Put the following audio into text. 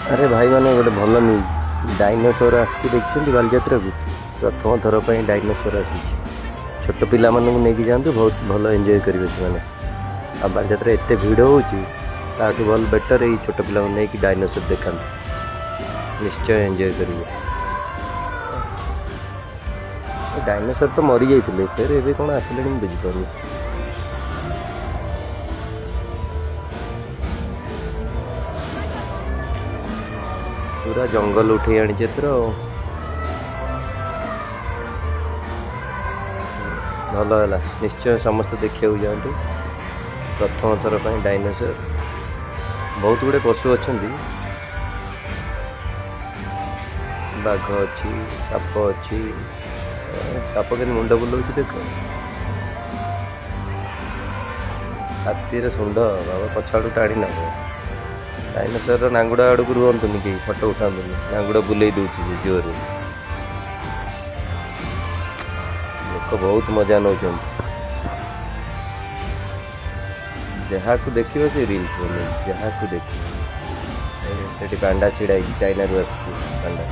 अरे भाई मैंने गोटे भल न्यूज डायनोसर आसी देखते बालीजात्रा को प्रथम थर पर डायनोसर आसी छोट पिला नहीं जातु बहुत भल एंजॉय करेंगे से आ बालीजात्रा एत भिड़ होटू भल बेटर ये छोट पिला नहीं डायनोसर देखा निश्चय एंजॉय करेंगे। डायनोसर तो मरी जाते फिर एवं कौन आसिले बुझीपार पूरा जंगल उठे आनी एथर भल है निश्चय समस्त देखा जातु प्रथम थर पर डायनोसर बहुत गुड़े पशु अच्छा बाघ अच्छी साप अच्छी साप के मुंड बुलाऊ देख हाथी शुंड बाबा पछाड़ू टाणी ना डायनोसर नांगुड़ा आड़ को रुहतुनि कहीं फटो उठा नांगुड़ा बुले दूसरी से जोर लोक बहुत मजा नौ जहाँ को देखिए से रील्स बन जहाँ को देखिए पांडा छिड़ा चाइना रू आस पांडा